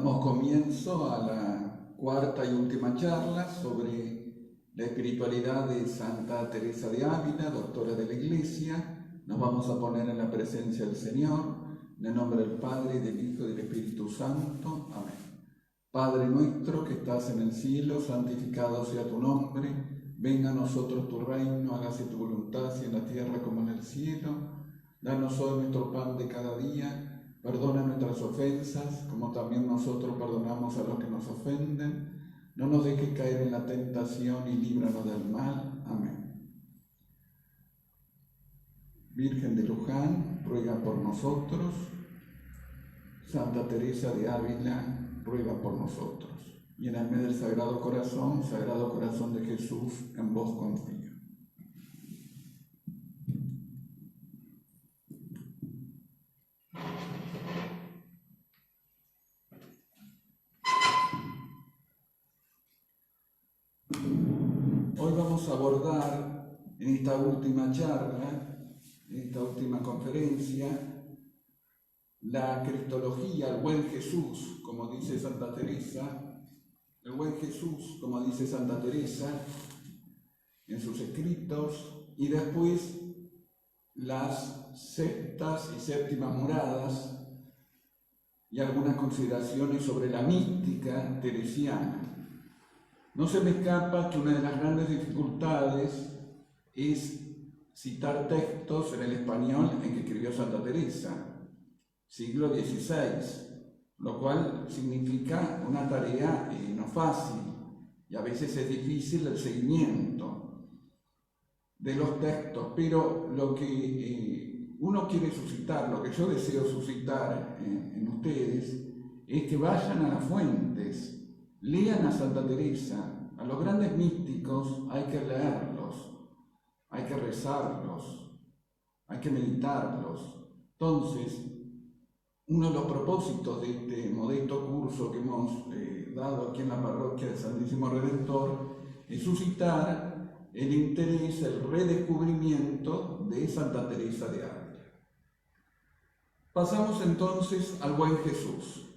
Damos comienzo a la cuarta y última charla sobre la espiritualidad de Santa Teresa de Ávila, doctora de la Iglesia. Nos vamos a poner en la presencia del Señor, en el nombre del Padre, del Hijo y del Espíritu Santo. Amén. Padre nuestro que estás en el cielo, santificado sea tu nombre. Venga a nosotros tu reino, hágase tu voluntad, así en la tierra como en el cielo. Danos hoy nuestro pan de cada día. Perdona nuestras ofensas, como también nosotros perdonamos a los que nos ofenden. No nos dejes caer en la tentación y líbranos del mal. Amén. Virgen de Luján, ruega por nosotros. Santa Teresa de Ávila, ruega por nosotros. Y en el medio del Sagrado Corazón de Jesús, en vos confío. Hoy vamos a abordar en esta última charla, en esta última conferencia, la cristología, el buen Jesús, como dice Santa Teresa, el buen Jesús, como dice Santa Teresa en sus escritos, y después las sextas y séptimas moradas y algunas consideraciones sobre la mística teresiana. No se me escapa que una de las grandes dificultades es citar textos en el español en que escribió Santa Teresa, siglo XVI, lo cual significa una tarea no fácil y a veces es difícil el seguimiento de los textos, pero lo que uno quiere suscitar, lo que yo deseo suscitar en ustedes, es que vayan a las fuentes. Lean a Santa Teresa, a los grandes místicos hay que leerlos, hay que rezarlos, hay que meditarlos. Entonces, uno de los propósitos de este modesto curso que hemos dado aquí en la parroquia del Santísimo Redentor es suscitar el interés, el redescubrimiento de Santa Teresa de Ávila. Pasamos entonces al buen Jesús.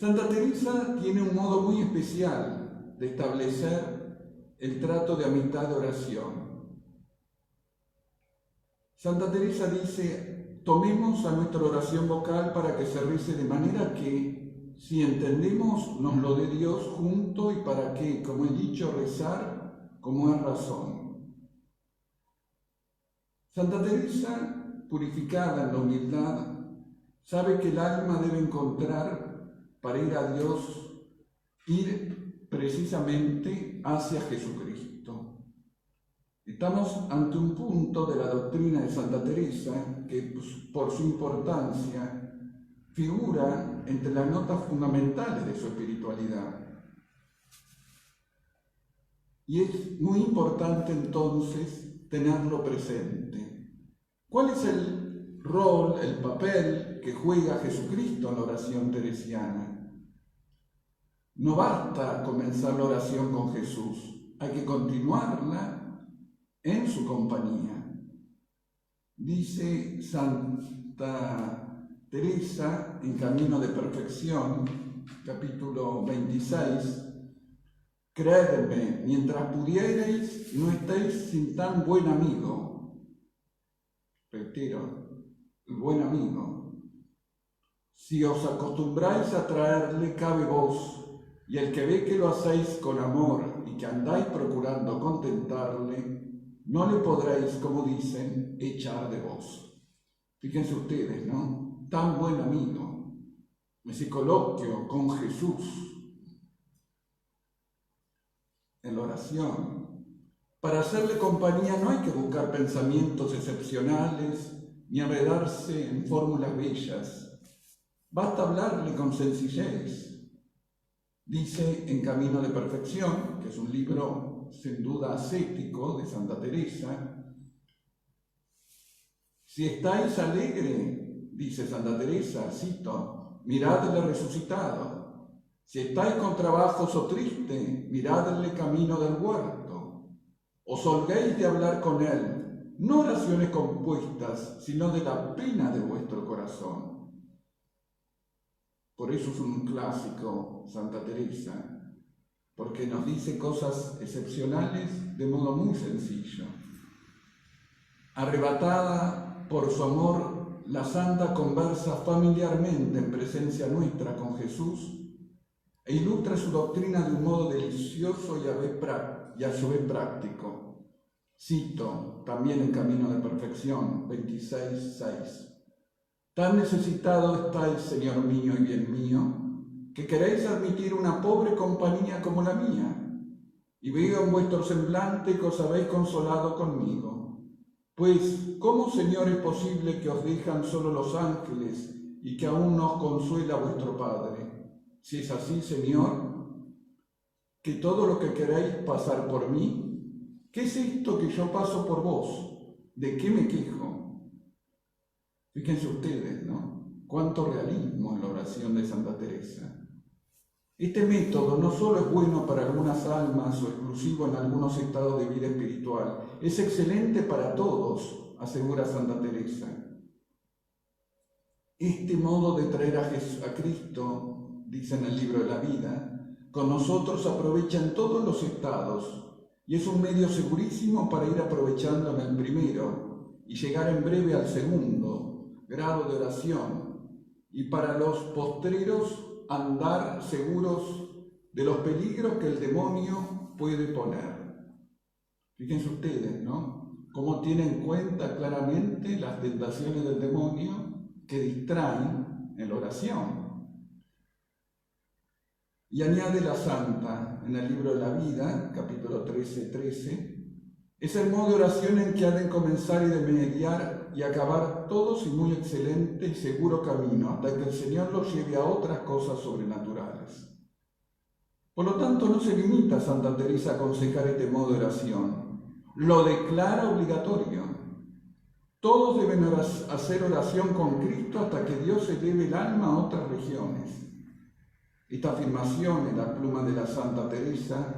Santa Teresa tiene un modo muy especial de establecer el trato de amistad de oración. Santa Teresa dice: tomemos a nuestra oración vocal para que se rece de manera que, si entendemos, nos lo dé Dios junto, y para que, como he dicho, rezar como es razón. Santa Teresa, purificada en la humildad, sabe que el alma debe encontrar, para ir a Dios, ir precisamente hacia Jesucristo. Estamos ante un punto de la doctrina de Santa Teresa que, por su importancia, figura entre las notas fundamentales de su espiritualidad. Y es muy importante entonces tenerlo presente. ¿Cuál es el rol, el papel que juega Jesucristo en la oración teresiana? No basta comenzar la oración con Jesús, hay que continuarla en su compañía. Dice Santa Teresa en Camino de Perfección, capítulo 26, creedme, mientras pudiereis, no estéis sin tan buen amigo. Reitero, el buen amigo. Si os acostumbráis a traerle, cabe vos, y el que ve que lo hacéis con amor y que andáis procurando contentarle, no le podréis, como dicen, echar de vos. Fíjense ustedes, ¿no? Tan buen amigo. Ese coloquio con Jesús en la oración. Para hacerle compañía no hay que buscar pensamientos excepcionales ni enredarse en fórmulas bellas. Basta hablarle con sencillez. Dice en Camino de Perfección, que es un libro sin duda ascético de Santa Teresa: si estáis alegre, dice Santa Teresa, cito, miradle resucitado. Si estáis con trabajos o triste, miradle camino del huerto. Os holguéis de hablar con él, no oraciones compuestas, sino de la pena de vuestro corazón. Por eso es un clásico, Santa Teresa, porque nos dice cosas excepcionales de modo muy sencillo. Arrebatada por su amor, la santa conversa familiarmente en presencia nuestra con Jesús e ilustra su doctrina de un modo delicioso y a su vez práctico. Cito, también en Camino de Perfección, 26:6. Tan necesitado estáis, Señor mío y bien mío, que queréis admitir una pobre compañía como la mía, y veo en vuestro semblante que os habéis consolado conmigo. Pues, ¿cómo, Señor, es posible que os dejan solo los ángeles y que aún no os consuela vuestro Padre? Si es así, Señor, que todo lo que queréis pasar por mí, ¿qué es esto que yo paso por vos? ¿De qué me quejo? Fíjense ustedes, ¿no? Cuánto realismo en la oración de Santa Teresa. Este método no solo es bueno para algunas almas o exclusivo en algunos estados de vida espiritual, es excelente para todos, asegura Santa Teresa. Este modo de traer a Cristo, dice en el libro de la vida, con nosotros aprovecha en todos los estados y es un medio segurísimo para ir aprovechando en el primero y llegar en breve al segundo grado de oración, y para los postreros andar seguros de los peligros que el demonio puede poner. Fíjense ustedes, ¿no? Cómo tiene en cuenta claramente las tentaciones del demonio que distraen en la oración. Y añade la santa en el libro de la vida, capítulo 13:13, es el modo de oración en que ha de comenzar y de mediar y acabar todo su muy excelente y seguro camino, hasta que el Señor los lleve a otras cosas sobrenaturales. Por lo tanto, no se limita Santa Teresa a aconsejar este modo de oración, lo declara obligatorio. Todos deben hacer oración con Cristo hasta que Dios eleve el alma a otras regiones. Esta afirmación en la pluma de la Santa Teresa,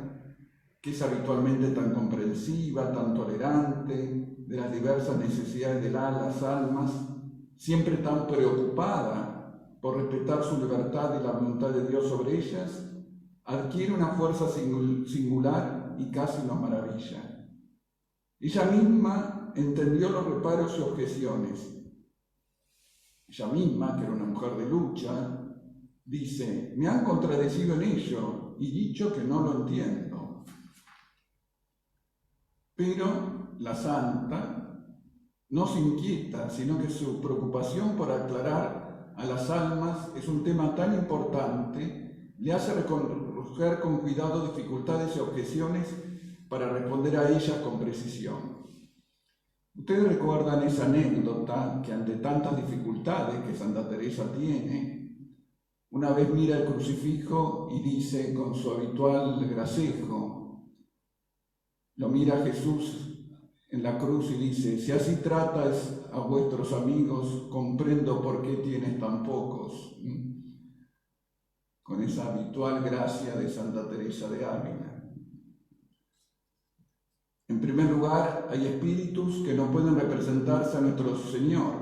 que es habitualmente tan comprensiva, tan tolerante de las diversas necesidades de las almas, siempre tan preocupada por respetar su libertad y la voluntad de Dios sobre ellas, adquiere una fuerza singular y casi nos maravilla. Ella misma entendió los reparos y objeciones. Ella misma, que era una mujer de lucha, dice: me han contradecido en ello y dicho que no lo entiendo. Pero la santa no se inquieta, sino que su preocupación por aclarar a las almas es un tema tan importante, le hace reconocer con cuidado dificultades y objeciones para responder a ellas con precisión. Ustedes recuerdan esa anécdota que ante tantas dificultades que Santa Teresa tiene, una vez mira el crucifijo y dice con su habitual gracejo, lo mira Jesús en la cruz y dice: si así tratas a vuestros amigos, comprendo por qué tienes tan pocos. Con esa habitual gracia de Santa Teresa de Ávila. En primer lugar, hay espíritus que no pueden representarse a nuestro Señor.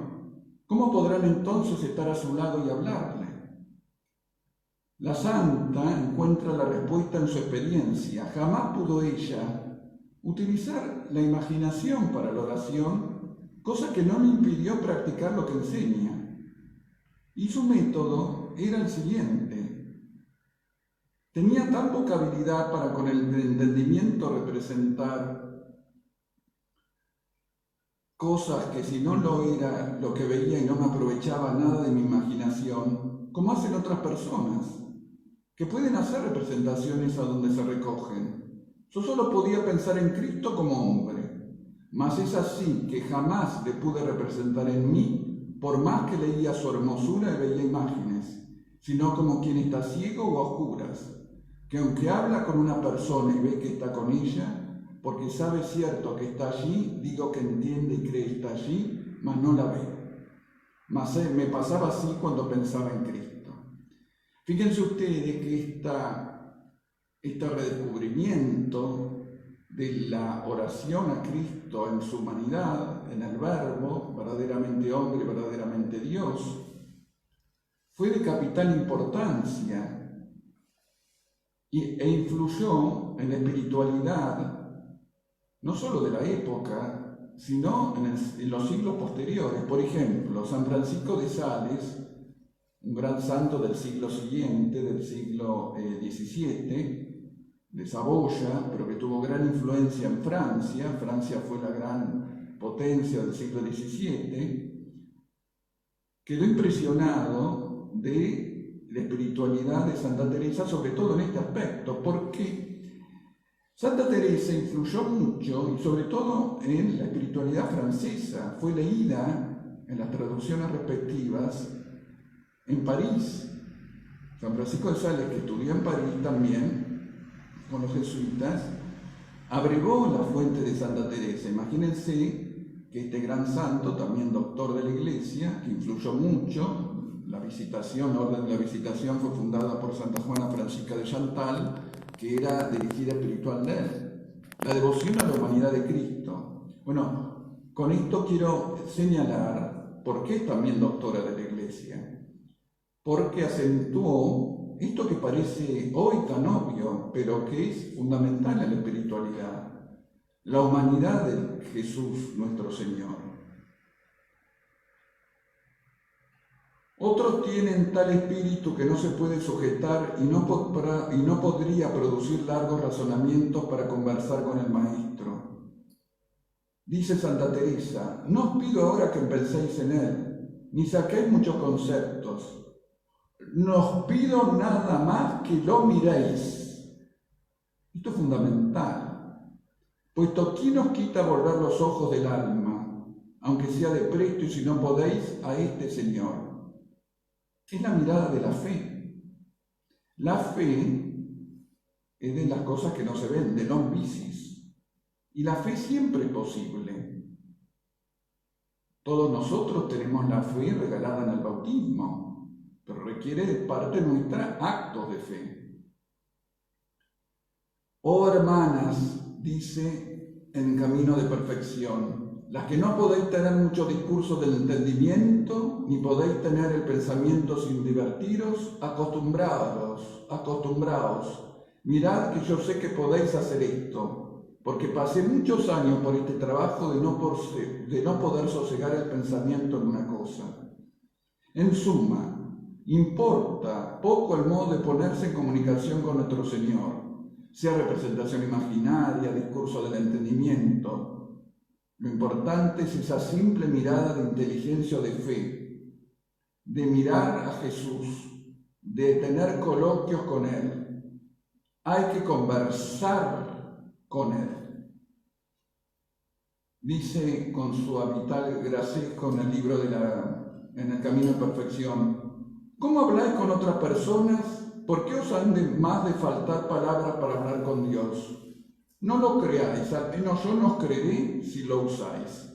¿Cómo podrán entonces estar a su lado y hablarle? La santa encuentra la respuesta en su experiencia. Jamás pudo ella utilizar la imaginación para la oración, cosa que no le impidió practicar lo que enseña. Y su método era el siguiente. Tenía tan poca habilidad para con el entendimiento representar cosas que si no lo era lo que veía y no me aprovechaba nada de mi imaginación, como hacen otras personas, que pueden hacer representaciones a donde se recogen. Yo solo podía pensar en Cristo como hombre, mas es así que jamás le pude representar en mí, por más que leía su hermosura y veía imágenes, sino como quien está ciego o a oscuras, que aunque habla con una persona y ve que está con ella, porque sabe cierto que está allí, digo que entiende y cree que está allí, mas no la ve. Mas me pasaba así cuando pensaba en Cristo. Fíjense ustedes que este redescubrimiento de la oración a Cristo en su humanidad, en el Verbo, verdaderamente hombre, verdaderamente Dios, fue de capital importancia e influyó en la espiritualidad, no solo de la época, sino en los siglos posteriores. Por ejemplo, San Francisco de Sales, un gran santo del siglo siguiente, del siglo XVII, de Saboya, pero que tuvo gran influencia en Francia. Francia fue la gran potencia del siglo XVII, quedó impresionado de la espiritualidad de Santa Teresa, sobre todo en este aspecto, porque Santa Teresa influyó mucho, y sobre todo en la espiritualidad francesa. Fue leída en las traducciones respectivas en París. San Francisco de Sales, que estudió en París también, con los jesuitas, abrevó la fuente de Santa Teresa. Imagínense que este gran santo, también doctor de la Iglesia, que influyó mucho, la Orden de la Visitación fue fundada por Santa Juana Francisca de Chantal, que era dirigida espiritual de él. La devoción a la humanidad de Cristo. Bueno, con esto quiero señalar por qué es también doctora de la Iglesia. Porque acentuó esto que parece hoy tan obvio, pero que es fundamental en la espiritualidad: la humanidad de Jesús nuestro Señor. Otros tienen tal espíritu que no se puede sujetar y no podría producir largos razonamientos para conversar con el Maestro. Dice Santa Teresa: no os pido ahora que penséis en él, ni saquéis muchos conceptos. No os pido nada más que lo miréis. Esto es fundamental, puesto ¿quién os quita volver los ojos del alma, aunque sea de presto y si no podéis, a este Señor? Es la mirada de la fe. La fe es de las cosas que no se ven, de non visis, y la fe siempre es posible. Todos nosotros tenemos la fe regalada en el bautismo, pero requiere de parte nuestra actos de fe. Oh hermanas, dice en Camino de Perfección, las que no podéis tener mucho discurso del entendimiento, ni podéis tener el pensamiento sin divertiros, acostumbraos. Mirad que yo sé que podéis hacer esto, porque pasé muchos años por este trabajo de no poder sosegar el pensamiento en una cosa. En suma, importa poco el modo de ponerse en comunicación con nuestro Señor, sea representación imaginaria, discurso del entendimiento. Lo importante es esa simple mirada de inteligencia o de fe, de mirar a Jesús, de tener coloquios con Él. Hay que conversar con Él. Dice con su habitual gracesco en el libro en el Camino de Perfección: ¿cómo habláis con otras personas? ¿Por qué os han más de faltar palabras para hablar con Dios? No lo creáis, al menos yo no os creeré si lo usáis.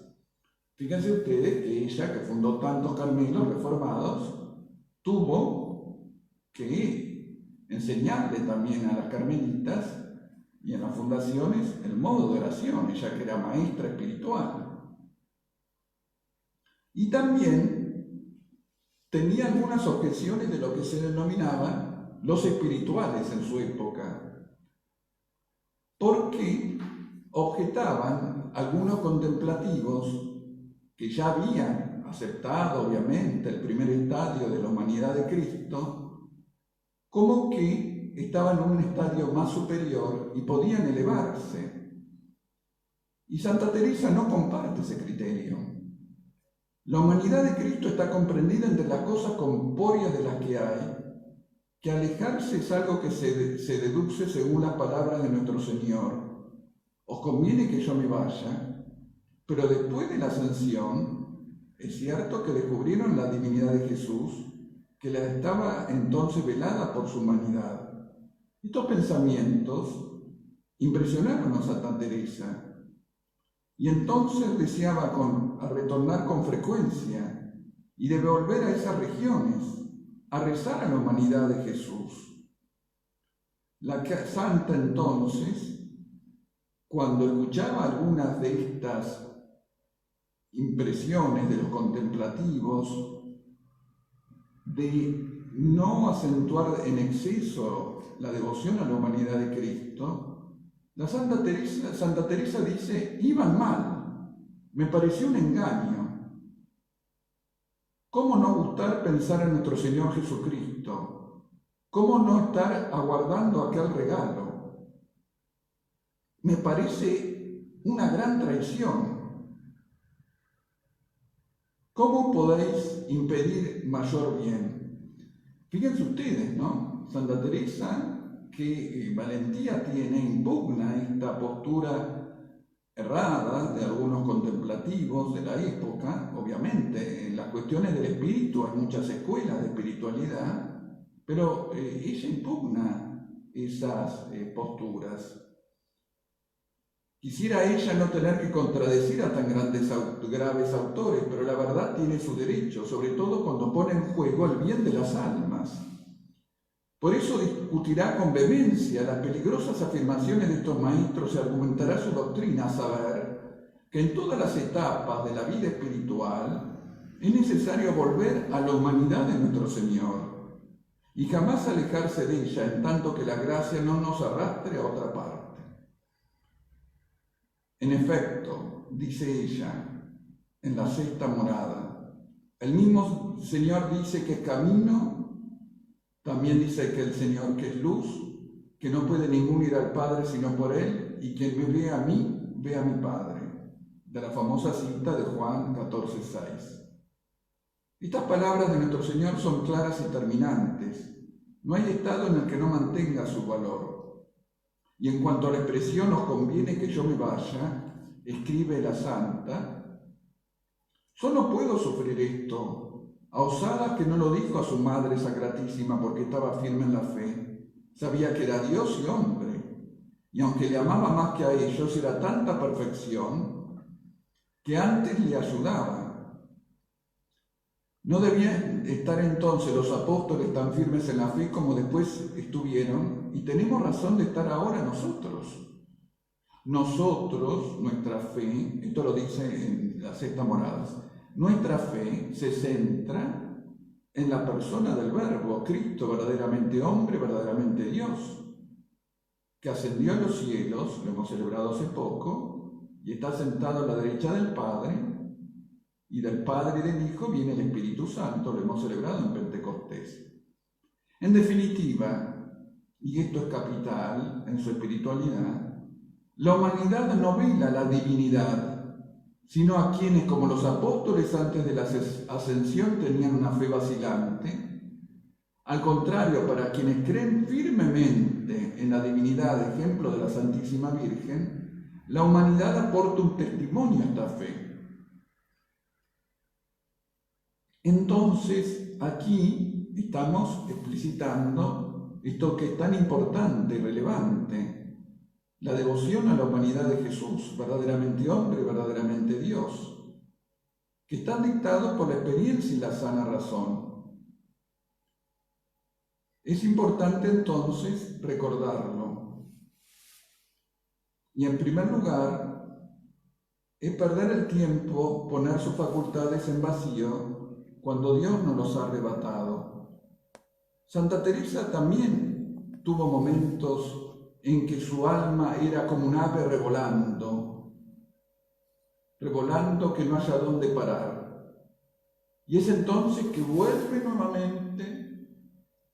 Fíjense ustedes que ella, que fundó tantos Carmelos reformados, tuvo que enseñarle también a las carmelitas y en las fundaciones el modo de oración, ella que era maestra espiritual. Y también tenía algunas objeciones de lo que se denominaban los espirituales en su época, porque objetaban algunos contemplativos que ya habían aceptado, obviamente, el primer estadio de la humanidad de Cristo, como que estaban en un estadio más superior y podían elevarse. Y Santa Teresa no comparte ese criterio. La humanidad de Cristo está comprendida entre las cosas corpóreas de las que hay, que alejarse es algo que se deduce según las palabras de nuestro Señor. Os conviene que yo me vaya, pero después de la ascensión, es cierto que descubrieron la divinidad de Jesús, que la estaba entonces velada por su humanidad. Estos pensamientos impresionaron a Santa Teresa, y entonces deseaba retornar con frecuencia y de volver a esas regiones, a rezar a la humanidad de Jesús. La santa entonces, cuando escuchaba algunas de estas impresiones de los contemplativos, de no acentuar en exceso la devoción a la humanidad de Cristo, Santa Teresa dice, iban mal, me pareció un engaño. ¿Cómo no gustar pensar en nuestro Señor Jesucristo? ¿Cómo no estar aguardando aquel regalo? Me parece una gran traición. ¿Cómo podéis impedir mayor bien? Fíjense ustedes, ¿no? Santa Teresa, qué valentía tiene, impugna esta postura errada de algunos contemplativos de la época. Obviamente, en las cuestiones del espíritu hay muchas escuelas de espiritualidad, pero ella impugna esas posturas. Quisiera ella no tener que contradecir a tan graves autores, pero la verdad tiene su derecho, sobre todo cuando pone en juego el bien de las almas. Por eso discutirá con vehemencia las peligrosas afirmaciones de estos maestros y argumentará su doctrina, a saber que en todas las etapas de la vida espiritual es necesario volver a la humanidad de nuestro Señor y jamás alejarse de ella en tanto que la gracia no nos arrastre a otra parte. En efecto, dice ella, en la sexta morada, el mismo Señor dice que es camino, también dice que el Señor que es luz, que no puede ninguno ir al Padre sino por Él, y quien me ve a mí, ve a mi Padre, de la famosa cita de Juan 14:6. Estas palabras de nuestro Señor son claras y terminantes. No hay estado en el que no mantenga su valor. Y en cuanto a la expresión, os conviene que yo me vaya, escribe la santa, solo puedo sufrir esto, a osada que no lo dijo a su madre sacratísima porque estaba firme en la fe, sabía que era Dios y hombre, y aunque le amaba más que a ellos, era tanta perfección que antes le ayudaba. No debían estar entonces los apóstoles tan firmes en la fe como después estuvieron, y tenemos razón de estar ahora nosotros. Nosotros, nuestra fe, esto lo dice en las sexta moradas, nuestra fe se centra en la persona del Verbo, Cristo, verdaderamente hombre, verdaderamente Dios, que ascendió a los cielos, lo hemos celebrado hace poco, y está sentado a la derecha del Padre, y del Padre y del Hijo viene el Espíritu Santo, lo hemos celebrado en Pentecostés. En definitiva, y esto es capital en su espiritualidad, la humanidad no vela la divinidad, sino a quienes, como los apóstoles antes de la ascensión, tenían una fe vacilante. Al contrario, para quienes creen firmemente en la divinidad, ejemplo de la Santísima Virgen, la humanidad aporta un testimonio a esta fe. Entonces, aquí estamos explicitando esto que es tan importante y relevante, la devoción a la humanidad de Jesús, verdaderamente hombre, verdaderamente Dios, que está dictado por la experiencia y la sana razón. Es importante entonces recordarlo. Y en primer lugar, es perder el tiempo, poner sus facultades en vacío, cuando Dios nos los ha arrebatado. Santa Teresa también tuvo momentos en que su alma era como un ave revolando que no haya dónde parar. Y es entonces que vuelve nuevamente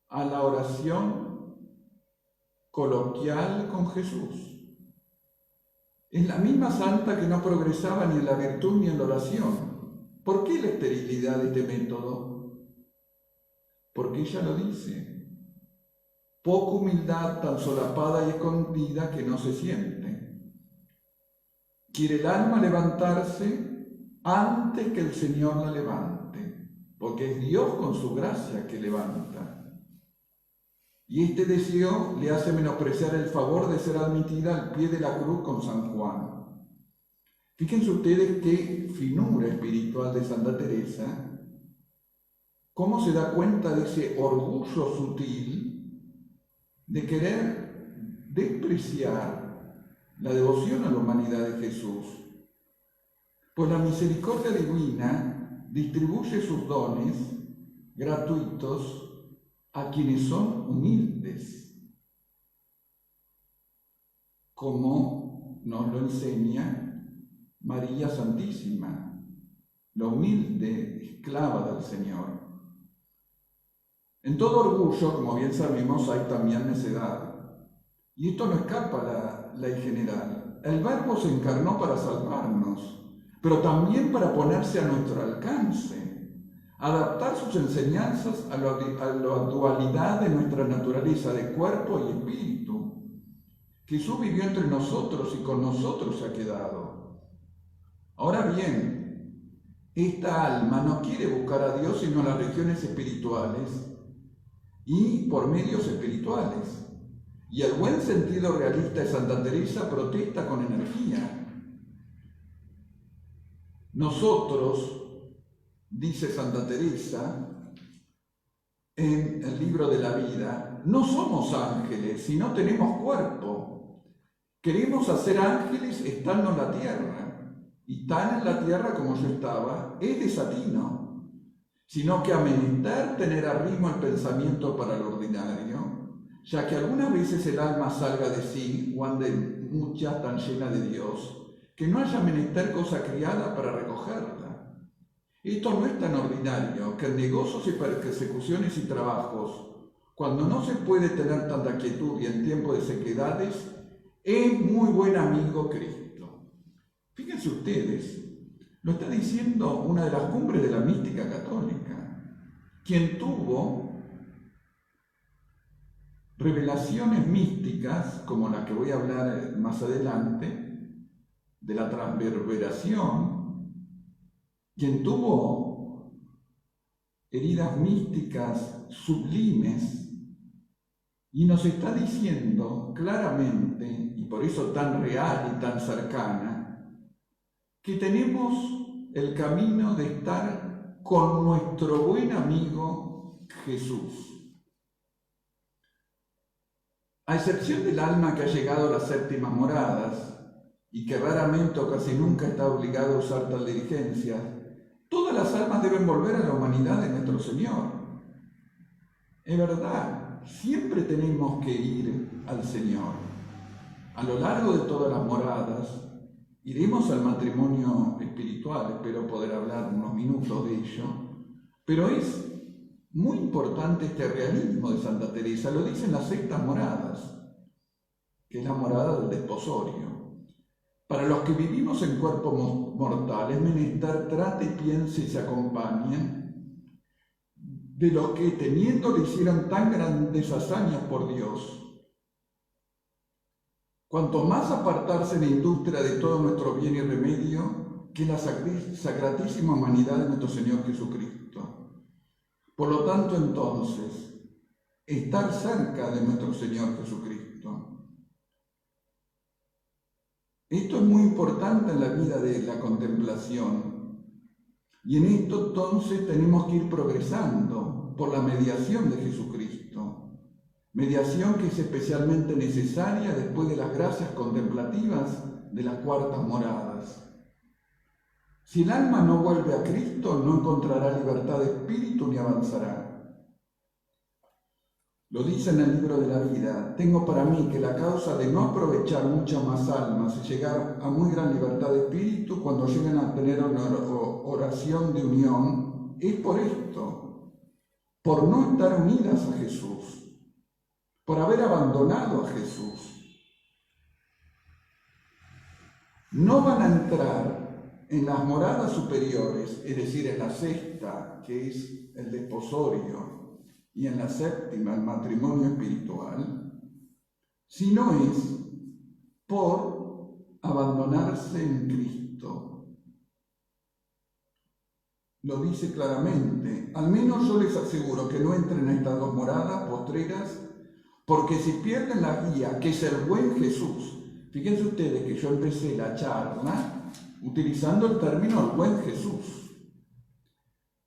a la oración coloquial con Jesús. Es la misma santa que no progresaba ni en la virtud ni en la oración. ¿Por qué la esterilidad de este método? Porque ella lo dice. Poca humildad tan solapada y escondida que no se siente. Quiere el alma levantarse antes que el Señor la levante, porque es Dios con su gracia que levanta. Y este deseo le hace menospreciar el favor de ser admitida al pie de la cruz con San Juan. Fíjense ustedes qué finura espiritual de Santa Teresa, cómo se da cuenta de ese orgullo sutil de querer despreciar la devoción a la humanidad de Jesús. Pues la misericordia divina distribuye sus dones gratuitos a quienes son humildes, como nos lo enseña María Santísima, la humilde esclava del Señor. En todo orgullo, como bien sabemos, hay también necedad. Y esto no escapa a la ley general. El Verbo se encarnó para salvarnos, pero también para ponerse a nuestro alcance, adaptar sus enseñanzas a la dualidad de nuestra naturaleza de cuerpo y espíritu. Jesús vivió entre nosotros y con nosotros se ha quedado. Ahora bien, esta alma no quiere buscar a Dios sino en las regiones espirituales y por medios espirituales. Y el buen sentido realista de Santa Teresa protesta con energía. Nosotros, dice Santa Teresa en el libro de la vida, no somos ángeles, sino tenemos cuerpo. Queremos hacer ángeles estando en la tierra, y tan en la tierra como yo estaba, es desatino, sino que a menester tener arrimo el pensamiento para lo ordinario, ya que algunas veces el alma salga de sí o ande muchas tan llena de Dios, que no haya menester cosa criada para recogerla. Esto no es tan ordinario que en negocios y persecuciones y trabajos, cuando no se puede tener tanta quietud y en tiempo de sequedades, es muy buen amigo Cristo. Fíjense ustedes, lo está diciendo una de las cumbres de la mística católica, quien tuvo revelaciones místicas, como la que voy a hablar más adelante, de la transverberación, quien tuvo heridas místicas sublimes, y nos está diciendo claramente, y por eso tan real y tan cercana, que tenemos el camino de estar con nuestro buen amigo Jesús. A excepción del alma que ha llegado a las séptimas moradas y que raramente o casi nunca está obligado a usar tal diligencia, todas las almas deben volver a la humanidad de nuestro Señor. Es verdad, siempre tenemos que ir al Señor. A lo largo de todas las moradas, iremos al matrimonio espiritual, espero poder hablar unos minutos de ello, pero es muy importante este realismo de Santa Teresa, lo dicen las sextas moradas, que es la morada del desposorio. Para los que vivimos en cuerpo mortal, es menester trate y piense y se acompañen de los que, teniendo, le hicieron tan grandes hazañas por Dios. Cuanto más apartarse de industria de todo nuestro bien y remedio, que la sacratísima humanidad de nuestro Señor Jesucristo. Por lo tanto, entonces, estar cerca de nuestro Señor Jesucristo. Esto es muy importante en la vida de la contemplación. Y en esto, entonces, tenemos que ir progresando por la mediación de Jesucristo. Mediación que es especialmente necesaria después de las gracias contemplativas de las cuartas moradas. Si el alma no vuelve a Cristo, no encontrará libertad de espíritu ni avanzará. Lo dice en el libro de la vida: tengo para mí que la causa de no aprovechar muchas más almas y llegar a muy gran libertad de espíritu cuando lleguen a tener una oración de unión es por esto, por no estar unidas a Jesús, por haber abandonado a Jesús. No van a entrar en las moradas superiores, es decir, en la sexta, que es el desposorio, y en la séptima, el matrimonio espiritual, si no es por abandonarse en Cristo. Lo dice claramente: al menos yo les aseguro que no entren en estas dos moradas postreras, porque si pierden la guía, que es el buen Jesús. Fíjense ustedes que yo empecé la charla utilizando el término el buen Jesús.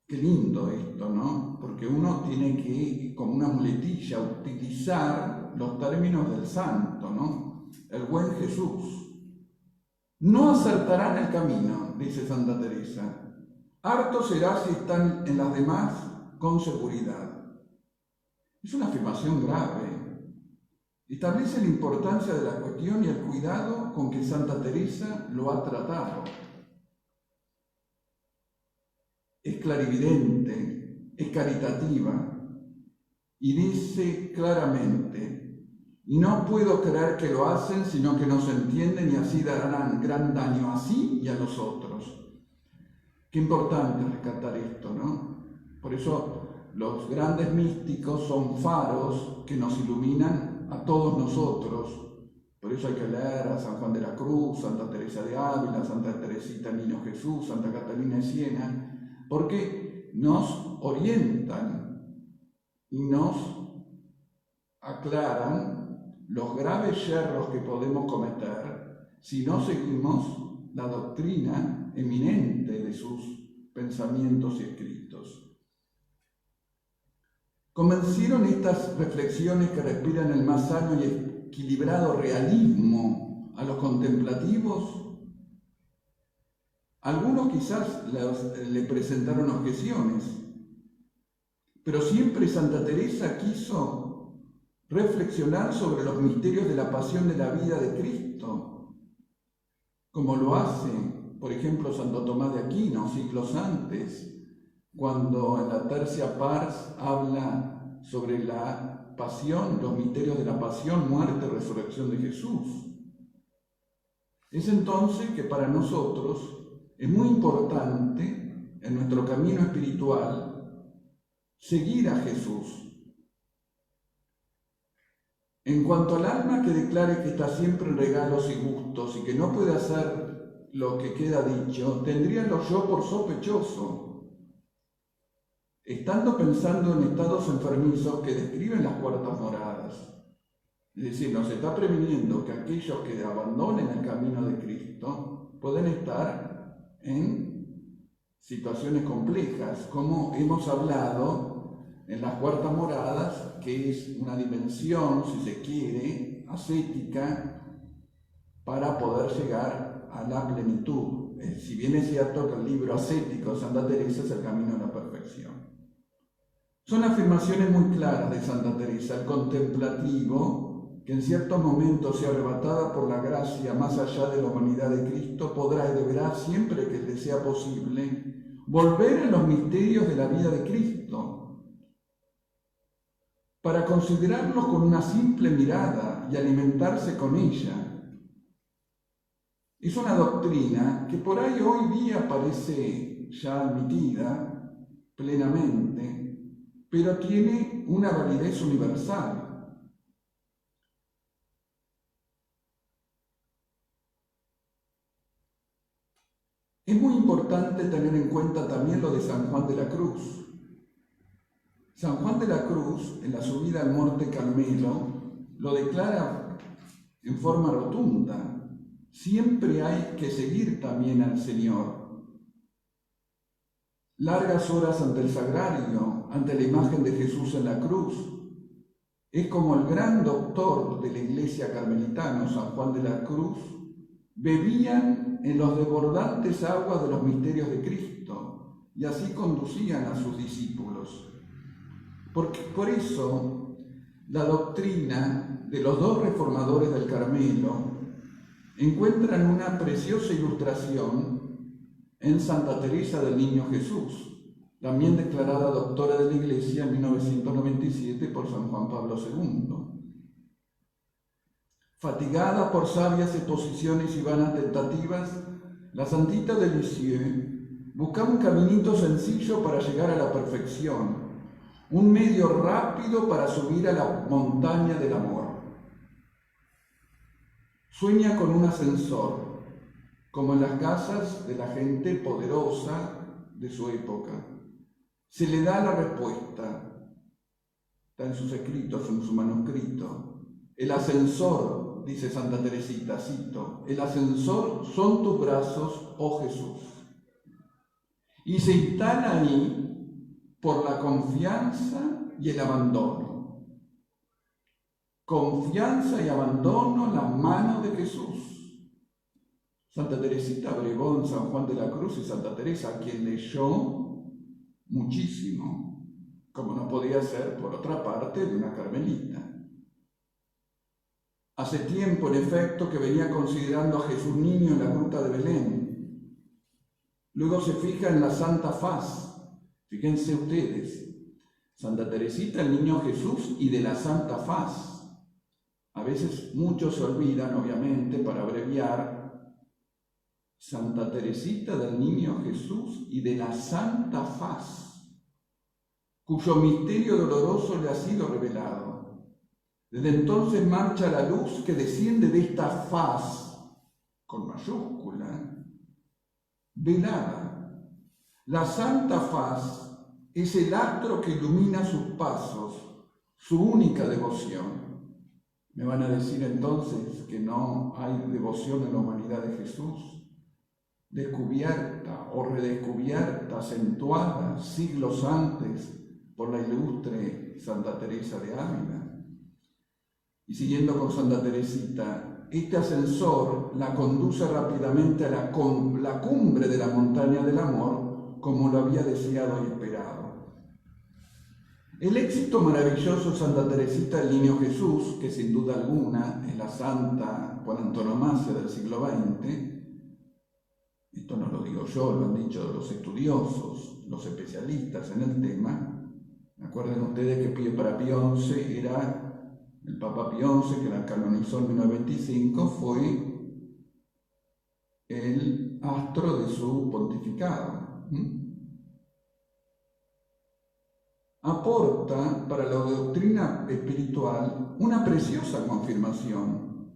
Qué lindo esto, ¿no? Porque uno tiene que, como una muletilla, utilizar los términos del santo, ¿no? El buen Jesús. No acertarán el camino, dice Santa Teresa. Harto será si están en las demás con seguridad. Es una afirmación grave. Establece la importancia de la cuestión y el cuidado con que Santa Teresa lo ha tratado. Es clarividente, es caritativa y dice claramente: y no puedo creer que lo hacen, sino que no se entienden y así darán gran daño a sí y a los otros. Qué importante rescatar esto, ¿no? Por eso los grandes místicos son faros que nos iluminan a todos nosotros. Por eso hay que leer a San Juan de la Cruz, Santa Teresa de Ávila, Santa Teresita Niño Jesús, Santa Catalina de Siena, porque nos orientan y nos aclaran los graves yerros que podemos cometer si no seguimos la doctrina eminente de sus pensamientos y escritos. ¿Convencieron estas reflexiones que respiran el más sano y equilibrado realismo a los contemplativos? Algunos quizás le presentaron objeciones, pero siempre Santa Teresa quiso reflexionar sobre los misterios de la pasión de la vida de Cristo, como lo hace, por ejemplo, Santo Tomás de Aquino, siglos antes, cuando en la Tercia Pars habla sobre la pasión, los misterios de la pasión, muerte y resurrección de Jesús. Es entonces que para nosotros es muy importante en nuestro camino espiritual seguir a Jesús. En cuanto al alma que declare que está siempre en regalos y gustos y que no puede hacer lo que queda dicho, tendría lo yo por sospechoso, estando pensando en estados enfermizos que describen las cuartas moradas. Es decir, nos está previniendo que aquellos que abandonen el camino de Cristo pueden estar en situaciones complejas, como hemos hablado en las cuartas moradas, que es una dimensión, si se quiere, ascética, para poder llegar a la plenitud. Si bien es cierto que el libro ascético de Santa Teresa es el camino a la perfección. Son afirmaciones muy claras de Santa Teresa. El contemplativo, que en ciertos momentos sea arrebatada por la gracia más allá de la humanidad de Cristo, podrá y deberá, siempre que le sea posible, volver a los misterios de la vida de Cristo, para considerarlos con una simple mirada y alimentarse con ella. Es una doctrina que por ahí hoy día parece ya admitida plenamente, pero tiene una validez universal. Es muy importante tener en cuenta también lo de San Juan de la Cruz. San Juan de la Cruz, en la subida al Monte Carmelo, lo declara en forma rotunda: siempre hay que seguir también al Señor. Largas horas ante el sagrario, ante la imagen de Jesús en la cruz. Es como el gran doctor de la iglesia carmelitana, San Juan de la Cruz, bebían en los desbordantes aguas de los misterios de Cristo y así conducían a sus discípulos. Por eso, la doctrina de los dos reformadores del Carmelo encuentran una preciosa ilustración en Santa Teresa del Niño Jesús, también declarada doctora de la Iglesia en 1997 por San Juan Pablo II. Fatigada por sabias exposiciones y vanas tentativas, la Santita de Lisieux buscaba un caminito sencillo para llegar a la perfección, un medio rápido para subir a la montaña del amor. Sueña con un ascensor, como en las casas de la gente poderosa de su época. Se le da la respuesta, está en sus escritos, en su manuscrito. El ascensor, dice Santa Teresita, cito, el ascensor son tus brazos, oh Jesús. Y se instala ahí por la confianza y el abandono. Confianza y abandono en las manos de Jesús. Santa Teresita agregó en San Juan de la Cruz y Santa Teresa, a quien leyó muchísimo. como no podía ser, por otra parte, de una carmelita. Hace tiempo, en efecto, que venía considerando a Jesús niño en la gruta de Belén. Luego se fija en la Santa Faz. Fíjense ustedes, Santa Teresita, el niño Jesús, y de la Santa Faz. A veces muchos se olvidan, obviamente, para abreviar, Santa Teresita del niño Jesús y de la Santa Faz, cuyo misterio doloroso le ha sido revelado. Desde entonces marcha la luz que desciende de esta faz, con mayúscula, velada. La Santa Faz es el astro que ilumina sus pasos, su única devoción. Me van a decir entonces que no hay devoción en la humanidad de Jesús, descubierta o redescubierta, acentuada siglos antes por la ilustre Santa Teresa de Ávila. Y siguiendo con Santa Teresita, este ascensor la conduce rápidamente a la cumbre de la montaña del amor, como lo había deseado y esperado. El éxito maravilloso de Santa Teresita del Niño Jesús, que sin duda alguna es la santa por antonomasia del siglo XX, esto no lo digo yo, lo han dicho los estudiosos, los especialistas en el tema. Recuerden ustedes que para Pío XI era el Papa Pío XI, que la canonizó en 1925, fue el astro de su pontificado. Aporta para la doctrina espiritual una preciosa confirmación.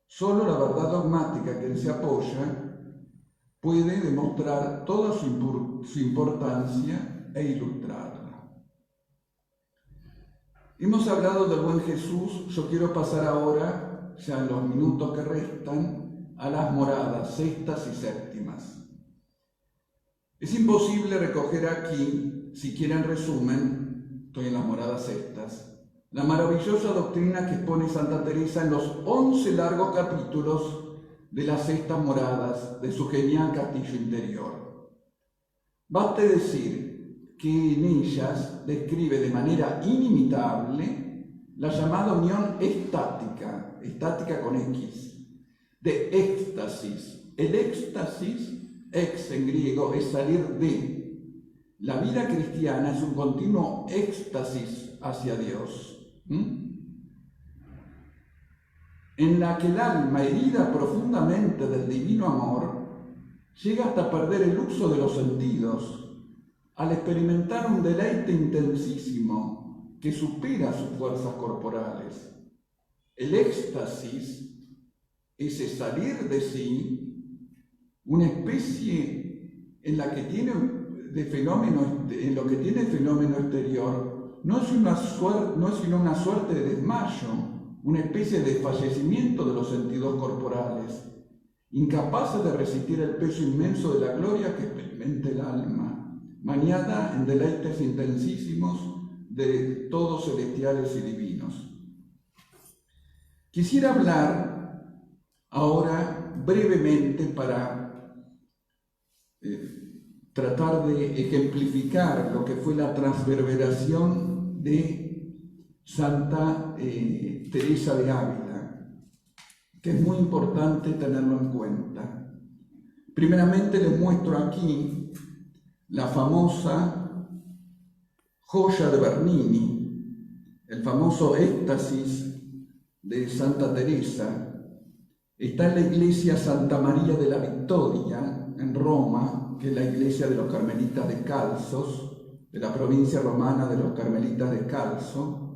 Solo la verdad dogmática que él se apoya puede demostrar toda su importancia e ilustrarla. Hemos hablado del buen Jesús. Yo quiero pasar ahora, ya en los minutos que restan, a las moradas sextas y séptimas. Es imposible recoger aquí, si quieren resumen, estoy en las moradas sextas, la maravillosa doctrina que expone Santa Teresa en los 11 largos capítulos de las sextas moradas de su genial castillo interior. Baste decir que en ellas describe de manera inimitable la llamada unión estática, estática con X, de éxtasis. El éxtasis, ex en griego, es salir de. La vida cristiana es un continuo éxtasis hacia Dios, en la que el alma, herida profundamente del divino amor, llega hasta perder el uso de los sentidos, al experimentar un deleite intensísimo que supera sus fuerzas corporales. El éxtasis, ese salir de sí, una especie en la que tiene de fenómeno, en lo que tiene el fenómeno exterior, no es sino una suerte de desmayo, una especie de desfallecimiento de los sentidos corporales, incapaces de resistir el peso inmenso de la gloria que experimenta el alma, maniada en deleites intensísimos de todos celestiales y divinos. Quisiera hablar ahora brevemente para tratar de ejemplificar lo que fue la transverberación de Santa Teresa de Ávila, que es muy importante tenerlo en cuenta. Primeramente les muestro aquí la famosa joya de Bernini, el famoso éxtasis de Santa Teresa. Está en la iglesia Santa María de la Victoria, en Roma, que es la iglesia de los carmelitas descalzos, de la provincia romana de los carmelitas descalzos.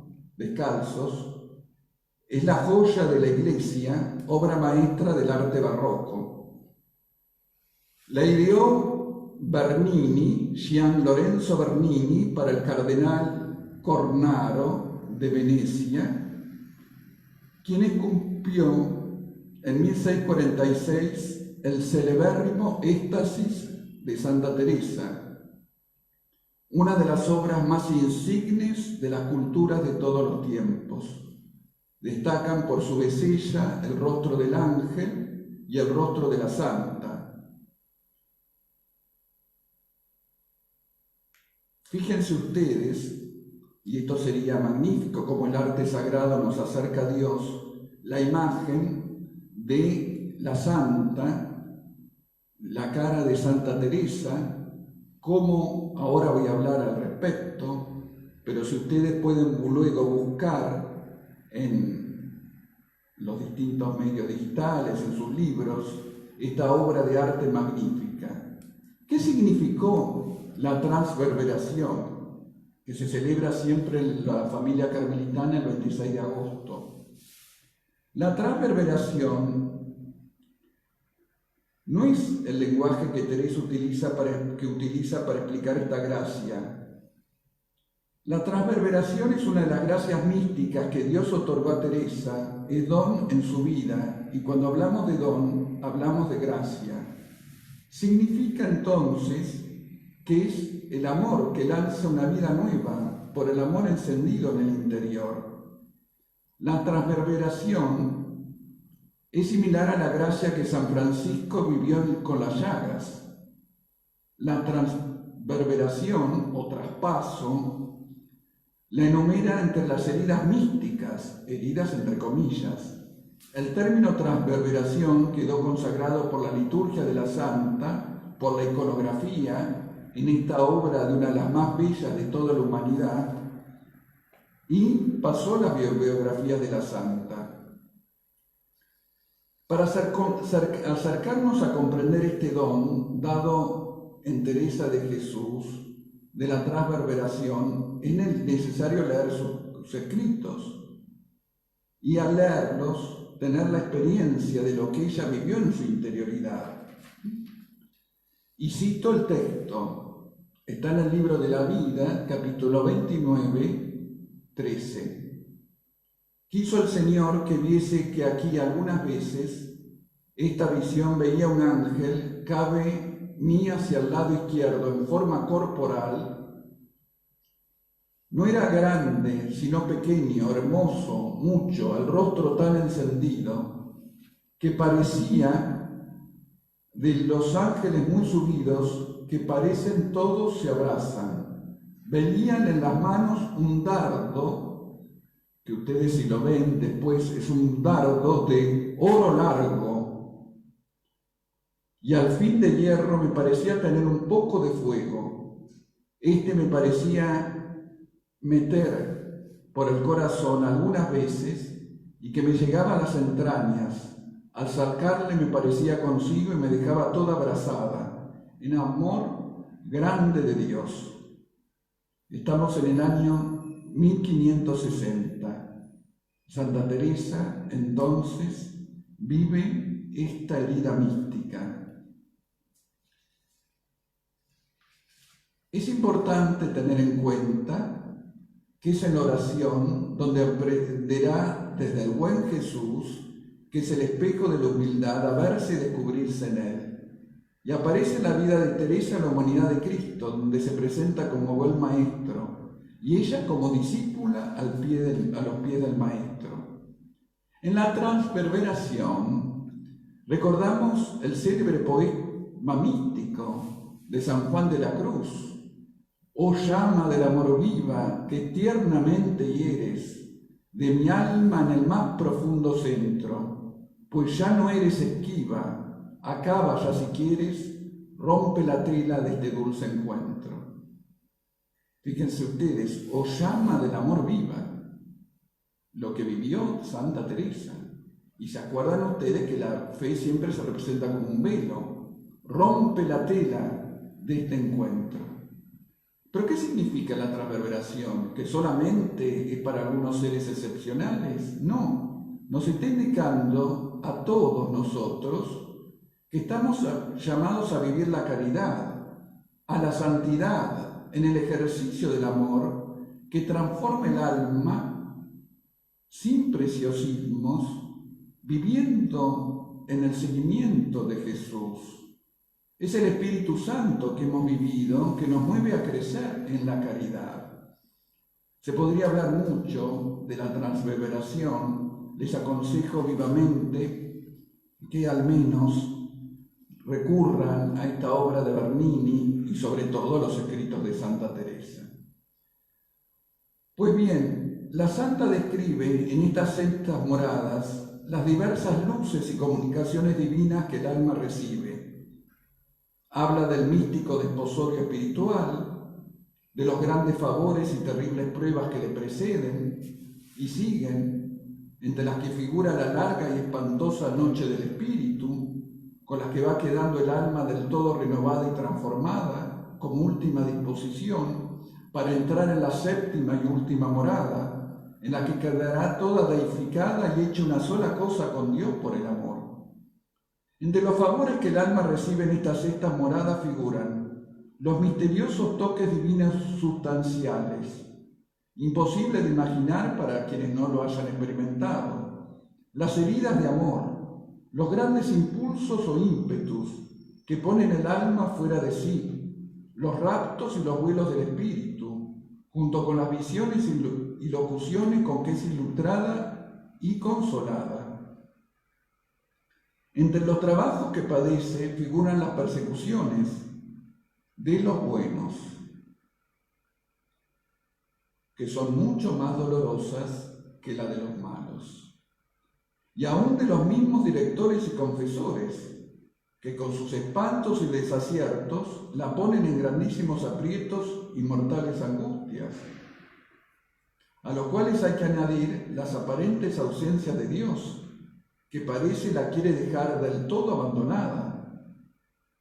Es la joya de la iglesia, obra maestra del arte barroco. La ideó Bernini, Gian Lorenzo Bernini, para el cardenal Cornaro de Venecia, quien esculpió en 1646 el celebérrimo éxtasis de Santa Teresa, una de las obras más insignes de las culturas de todos los tiempos. Destacan por su belleza el rostro del ángel y el rostro de la santa. Fíjense ustedes y esto sería magnífico, como el arte sagrado nos acerca a Dios, la imagen de la santa, la cara de Santa Teresa, como ahora voy a hablar al respecto, pero si ustedes pueden luego buscar en los distintos medios digitales, en sus libros, esta obra de arte magnífica. ¿Qué significó la transverberación, que se celebra siempre en la familia carmelitana el 26 de agosto? La transverberación no es el lenguaje que Teresa utiliza para explicar esta gracia. La transverberación es una de las gracias místicas que Dios otorgó a Teresa, es don en su vida, y cuando hablamos de don, hablamos de gracia. Significa entonces que es el amor que lanza una vida nueva por el amor encendido en el interior. La transverberación es similar a la gracia que San Francisco vivió con las llagas. La transverberación o traspaso la enumera entre las heridas místicas, heridas entre comillas. El término transverberación quedó consagrado por la liturgia de la Santa, por la iconografía, en esta obra de una de las más bellas de toda la humanidad, y pasó a las biografías de la Santa. Para acercarnos a comprender este don dado en Teresa de Jesús, de la transverberación, es necesario leer sus escritos y al leerlos tener la experiencia de lo que ella vivió en su interioridad. Y cito el texto, está en el libro de la vida, capítulo 29, 13. Quiso el Señor que viese que aquí algunas veces esta visión veía un ángel, cabe mí hacia el lado izquierdo en forma corporal. No era grande, sino pequeño, hermoso, mucho, el rostro tan encendido, que parecía de los ángeles muy subidos, que parecen todos se abrazan. Venían en las manos un dardo, que ustedes si lo ven después es un dardo de oro largo, y al fin de hierro me parecía tener un poco de fuego. Este me parecía meter por el corazón algunas veces y que me llegaba a las entrañas. Al sacarle me parecía consigo y me dejaba toda abrazada, en amor grande de Dios. Estamos en el año 1560. Santa Teresa, entonces, vive esta herida mística. Es importante tener en cuenta que es en la oración donde aprenderá desde el buen Jesús, que es el espejo de la humildad, a verse y descubrirse en él. Y aparece en la vida de Teresa la humanidad de Cristo, donde se presenta como buen maestro, y ella como discípula a los pies del maestro. En la transverberación recordamos el célebre poema místico de San Juan de la Cruz: oh llama del amor viva que tiernamente hieres de mi alma en el más profundo centro, pues ya no eres esquiva, acaba ya si quieres, rompe la tela de este dulce encuentro. Fíjense ustedes, oh llama del amor viva, lo que vivió Santa Teresa. Y se acuerdan ustedes que la fe siempre se representa como un velo, rompe la tela de este encuentro. ¿Pero qué significa la transverberación? ¿Que solamente es para algunos seres excepcionales? No, nos está indicando a todos nosotros que estamos llamados a vivir la caridad, a la santidad, en el ejercicio del amor que transforma el alma sin preciosismos, viviendo en el seguimiento de Jesús. Es el Espíritu Santo que hemos vivido, que nos mueve a crecer en la caridad. Se podría hablar mucho de la transverberación. Les aconsejo vivamente que al menos recurran a esta obra de Bernini y sobre todo a los escritos de Santa Teresa. Pues bien, la Santa describe en estas sextas moradas las diversas luces y comunicaciones divinas que el alma recibe. Habla del místico desposorio espiritual, de los grandes favores y terribles pruebas que le preceden y siguen, entre las que figura la larga y espantosa noche del espíritu, con las que va quedando el alma del todo renovada y transformada, como última disposición, para entrar en la séptima y última morada, en la que quedará toda deificada y hecha una sola cosa con Dios por el amor. Entre los favores que el alma recibe en estas sextas moradas figuran los misteriosos toques divinos sustanciales, imposibles de imaginar para quienes no lo hayan experimentado, las heridas de amor, los grandes impulsos o ímpetus que ponen el alma fuera de sí, los raptos y los vuelos del espíritu, junto con las visiones y locuciones con que es ilustrada y consolada. Entre los trabajos que padece figuran las persecuciones de los buenos, que son mucho más dolorosas que la de los malos, y aún de los mismos directores y confesores, que con sus espantos y desaciertos la ponen en grandísimos aprietos y mortales angustias, a los cuales hay que añadir las aparentes ausencias de Dios, que parece la quiere dejar del todo abandonada,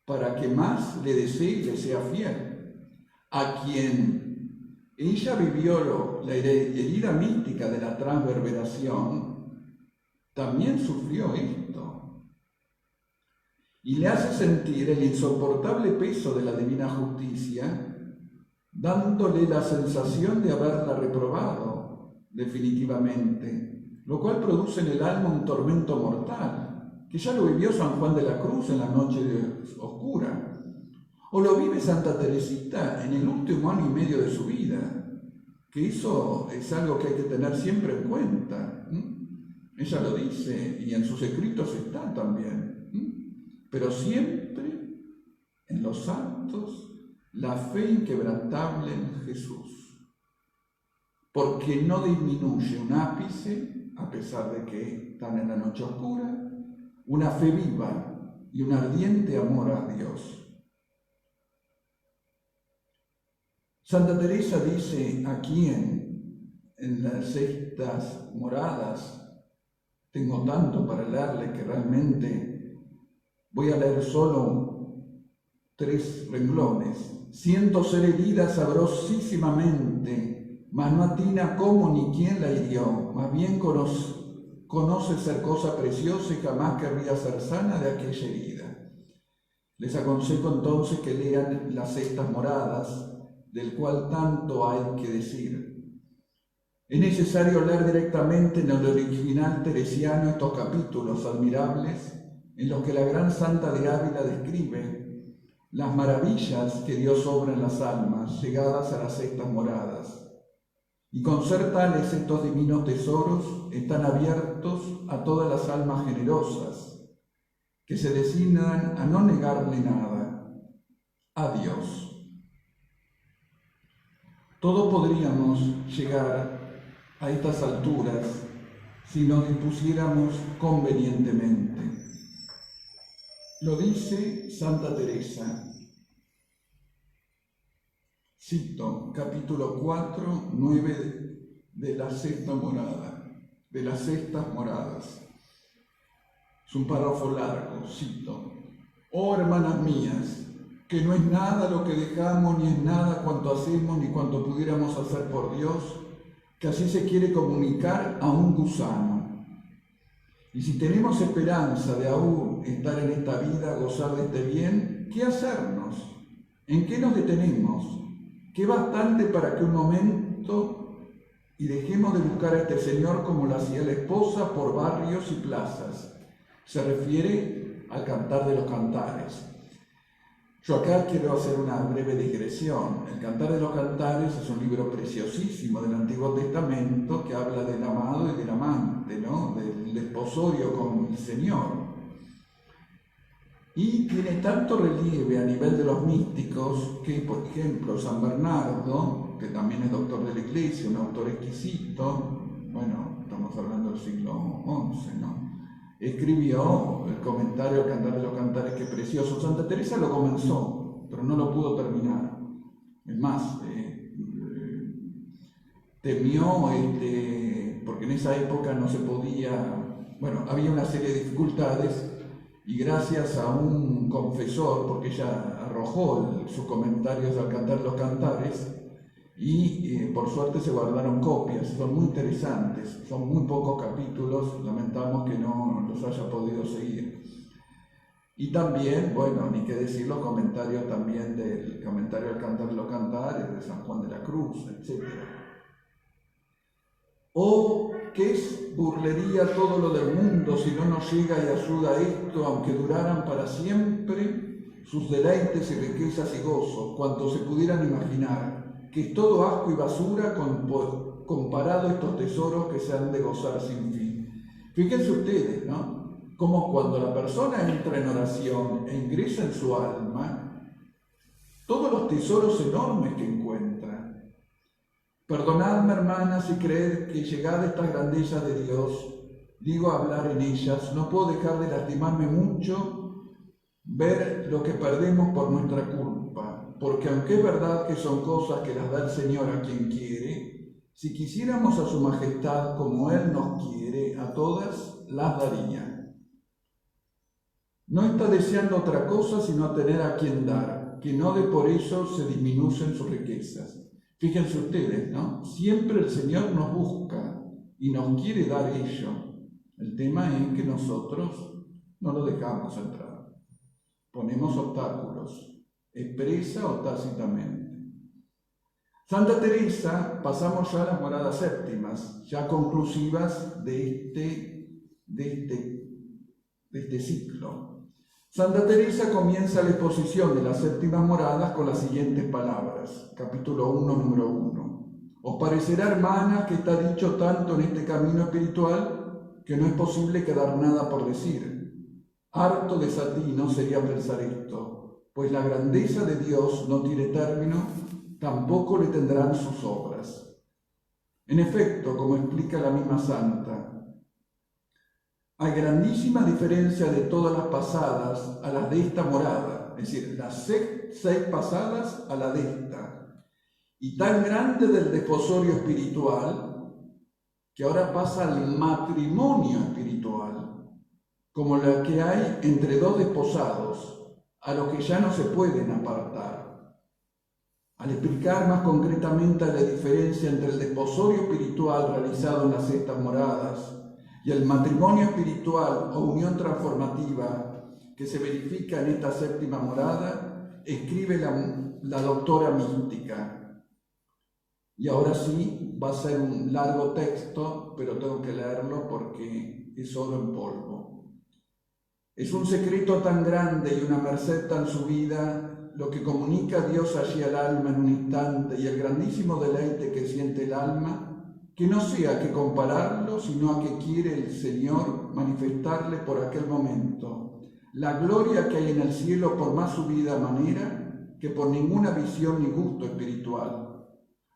para que más le desee y le sea fiel, a quien ella vivió la herida mística de la transverberación, también sufrió esto, y le hace sentir el insoportable peso de la divina justicia, dándole la sensación de haberla reprobado definitivamente, lo cual produce en el alma un tormento mortal, que ya lo vivió San Juan de la Cruz en la noche oscura, o lo vive Santa Teresita en el último año y medio de su vida, que eso es algo que hay que tener siempre en cuenta. Ella lo dice y en sus escritos está también. Pero siempre en los santos la fe inquebrantable en Jesús, porque no disminuye un ápice, a pesar de que están en la noche oscura, una fe viva y un ardiente amor a Dios. Santa Teresa dice aquí en las sextas moradas, tengo tanto para leerle que realmente voy a leer solo 3 renglones. Siento ser herida sabrosísimamente, mas no atina cómo ni quién la hirió, más bien conoce ser cosa preciosa y jamás querría ser sana de aquella herida. Les aconsejo entonces que lean las sextas moradas, del cual tanto hay que decir. Es necesario leer directamente en el original teresiano estos capítulos admirables en los que la gran Santa de Ávila describe las maravillas que Dios obra en las almas llegadas a las sextas moradas. Y con ser tales estos divinos tesoros están abiertos a todas las almas generosas, que se designan a no negarle nada, a Dios. Todos podríamos llegar a estas alturas si nos dispusiéramos convenientemente. Lo dice Santa Teresa. Cito, capítulo 4, 9 de la sexta morada, de las sextas moradas. Es un párrafo largo, cito. Oh, hermanas mías, que no es nada lo que dejamos, ni es nada cuanto hacemos, ni cuanto pudiéramos hacer por Dios, que así se quiere comunicar a un gusano. Y si tenemos esperanza de aún estar en esta vida, gozar de este bien, ¿qué hacernos? ¿En qué nos detenemos? ¿Qué bastante para que un momento y dejemos de buscar a este Señor como lo hacía la esposa por barrios y plazas? Se refiere al Cantar de los Cantares. Yo acá quiero hacer una breve digresión. El Cantar de los Cantares es un libro preciosísimo del Antiguo Testamento que habla del amado y del amante, ¿no? Del desposorio con el Señor. Y tiene tanto relieve a nivel de los místicos que, por ejemplo, San Bernardo que también es doctor de la Iglesia, un autor exquisito, bueno, estamos hablando del siglo XI, ¿no? Escribió el comentario al Cantar de los Cantares, que precioso. Santa Teresa lo comenzó, pero no lo pudo terminar. Es más, temió, porque en esa época no se podía, bueno, había una serie de dificultades, y gracias a un confesor, porque ella arrojó sus comentarios al Cantar de los Cantares, y por suerte se guardaron copias, son muy interesantes, son muy pocos capítulos, lamentamos que no los haya podido seguir. Y también, bueno, ni qué decir los comentarios también del comentario al Cantar de los Cantares, de San Juan de la Cruz, etc. O que es burlería todo lo del mundo si no nos llega y ayuda a esto, aunque duraran para siempre sus deleites y riquezas y gozos, cuanto se pudieran imaginar, que es todo asco y basura comparado a estos tesoros que se han de gozar sin fin. Fíjense ustedes, ¿no? Como cuando la persona entra en oración e ingresa en su alma, todos los tesoros enormes que encuentra. Perdonadme, hermanas, si creed que llegada estas grandezas de Dios, digo hablar en ellas, no puedo dejar de lastimarme mucho ver lo que perdemos por nuestra culpa, porque aunque es verdad que son cosas que las da el Señor a quien quiere, si quisiéramos a su majestad como Él nos quiere, a todas las daría. No está deseando otra cosa sino a tener a quien dar, que no de por eso se disminuyen sus riquezas. Fíjense ustedes, ¿no? Siempre el Señor nos busca y nos quiere dar ello. El tema es que nosotros no lo dejamos entrar. Ponemos obstáculos, expresa o tácitamente. Santa Teresa, pasamos ya a las moradas séptimas, ya conclusivas de este ciclo. Santa Teresa comienza la exposición de las séptimas moradas con las siguientes palabras, capítulo 1, número 1. Os parecerá, hermanas, que está dicho tanto en este camino espiritual que no es posible quedar nada por decir. Harto desatino sería pensar esto, pues la grandeza de Dios no tiene término, tampoco le tendrán sus obras. En efecto, como explica la misma santa, hay grandísima diferencia de todas las pasadas a las de esta morada, es decir, las 6 pasadas a la de esta, y tan grande del desposorio espiritual que ahora pasa al matrimonio espiritual, como la que hay entre dos desposados, a los que ya no se pueden apartar. Al explicar más concretamente la diferencia entre el desposorio espiritual realizado en las 6 moradas y el matrimonio espiritual o unión transformativa que se verifica en esta 7ª morada, escribe la doctora mística. Y ahora sí, va a ser un largo texto, pero tengo que leerlo porque es oro en polvo. Es un secreto tan grande y una merced tan subida lo que comunica a Dios allí al alma en un instante y el grandísimo deleite que siente el alma, que no sea que compararlo, sino a que quiere el Señor manifestarle por aquel momento la gloria que hay en el cielo por más subida manera que por ninguna visión ni gusto espiritual.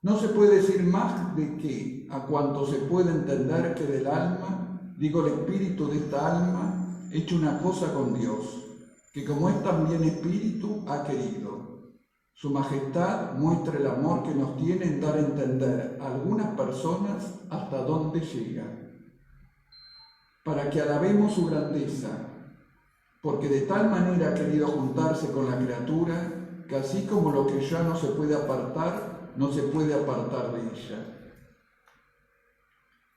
No se puede decir más de que, a cuanto se puede entender que del alma, digo el espíritu de esta alma, hecho una cosa con Dios, que como es también espíritu, ha querido. Su majestad muestra el amor que nos tiene en dar a entender a algunas personas hasta dónde llega, para que alabemos su grandeza, porque de tal manera ha querido juntarse con la criatura, que así como lo que ya no se puede apartar, no se puede apartar de ella.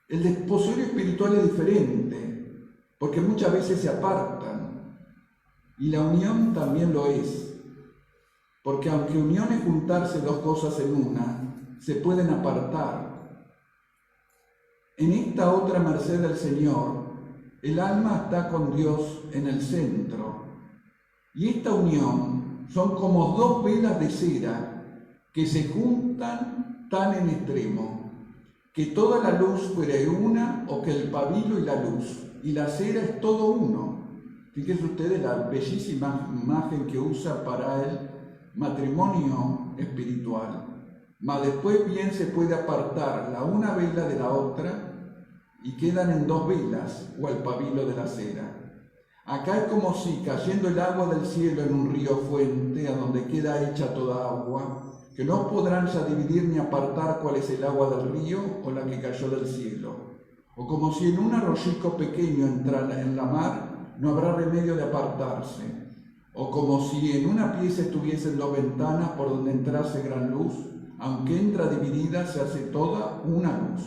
El desposorio espiritual es diferente, porque muchas veces se apartan, y la unión también lo es, porque aunque unión es juntarse dos cosas en una, se pueden apartar. En esta otra merced del Señor, el alma está con Dios en el centro, y esta unión son como 2 velas de cera que se juntan tan en extremo, que toda la luz fuera una o que el pabilo y la luz, y la cera es todo uno. Fíjense ustedes la bellísima imagen que usa para el matrimonio espiritual. mas después bien se puede apartar la una vela de la otra y quedan en dos velas o el pabilo de la cera. Acá es como si cayendo el agua del cielo en un río fuente, a donde queda hecha toda agua, que no podrán ya dividir ni apartar cuál es el agua del río o la que cayó del cielo. O como si en un arroyico pequeño entrara en la mar, no habrá remedio de apartarse. O como si en una pieza estuviesen dos ventanas por donde entrase gran luz, aunque entra dividida, se hace toda una luz.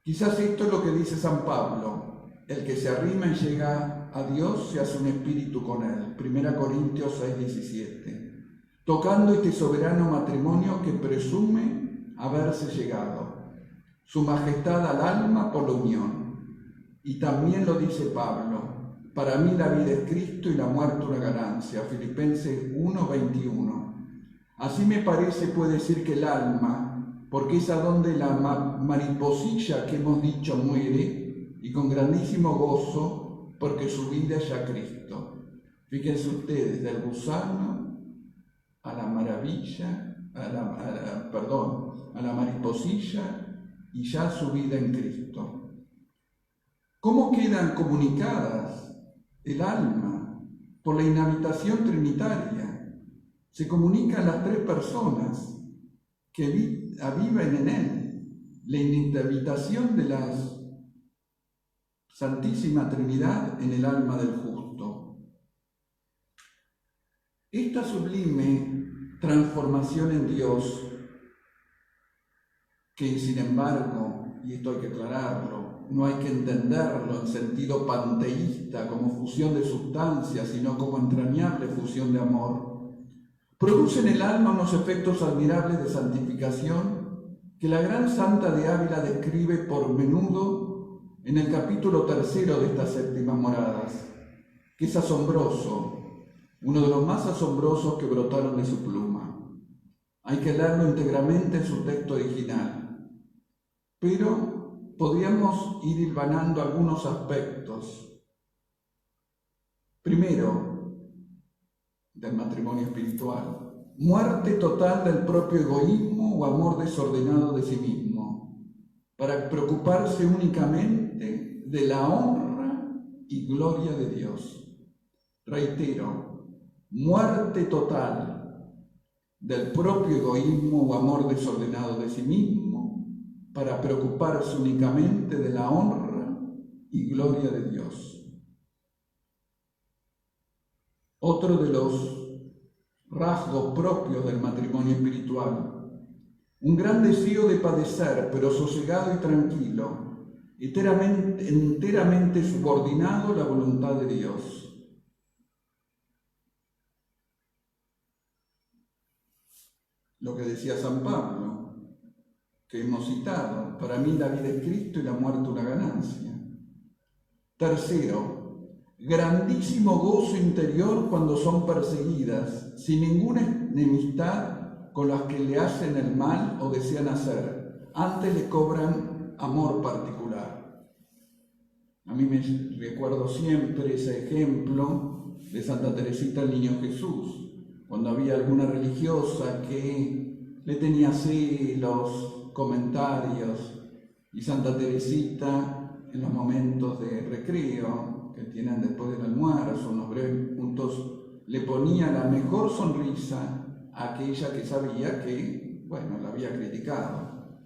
Quizás esto es lo que dice San Pablo: el que se arrima y llega a Dios se hace un espíritu con él. 1 Corintios 6:17. Tocando este soberano matrimonio que presume haberse llegado. Su majestad al alma por la unión. Y también lo dice Pablo: para mí la vida es Cristo y la muerte una ganancia. Filipenses 1:21. Así me parece puede decir que el alma, porque es a donde la mariposilla que hemos dicho muere, y con grandísimo gozo, porque su vida es ya Cristo. Fíjense ustedes, del gusano a la maravilla, a la mariposilla, y ya su vida en Cristo. ¿Cómo quedan comunicadas el alma? Por la inhabitación trinitaria. Se comunican las tres personas que viven en él. La inhabitación de la Santísima Trinidad en el alma del justo. Esta sublime transformación en Dios, que sin embargo, y esto hay que aclararlo, no hay que entenderlo en sentido panteísta como fusión de sustancias, sino como entrañable fusión de amor, produce en el alma unos efectos admirables de santificación que la gran santa de Ávila describe por menudo en el capítulo 3 de estas séptimas moradas, que es asombroso, uno de los más asombrosos que brotaron de su pluma. Hay que leerlo íntegramente en su texto original, pero podríamos ir hilvanando algunos aspectos. Primero, del matrimonio espiritual: muerte total del propio egoísmo o amor desordenado de sí mismo, para preocuparse únicamente de la honra y gloria de Dios. Reitero, muerte total del propio egoísmo o amor desordenado de sí mismo, para preocuparse únicamente de la honra y gloria de Dios. Otro de los rasgos propios del matrimonio espiritual: un gran deseo de padecer, pero sosegado y tranquilo, enteramente subordinado a la voluntad de Dios. Lo que decía San Pablo, que hemos citado: para mí la vida es Cristo y la muerte una ganancia. Tercero, grandísimo gozo interior cuando son perseguidas, sin ninguna enemistad con las que le hacen el mal o desean hacer, antes le cobran amor particular. A mí me recuerdo siempre ese ejemplo de Santa Teresita el Niño Jesús, cuando había alguna religiosa que le tenía celos, comentarios, y Santa Teresita, en los momentos de recreo que tienen después del almuerzo, unos breves puntos, le ponía la mejor sonrisa a aquella que sabía que, bueno, la había criticado.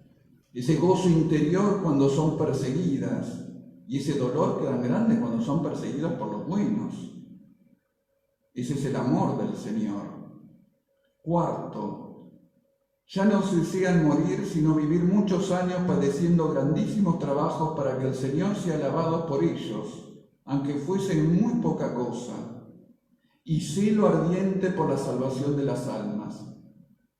Ese gozo interior cuando son perseguidas, y ese dolor que dan grande cuando son perseguidas por los buenos. Ese es el amor del Señor. Cuarto, ya no se desean morir, sino vivir muchos años padeciendo grandísimos trabajos para que el Señor sea alabado por ellos, aunque fuesen muy poca cosa, y celo ardiente por la salvación de las almas.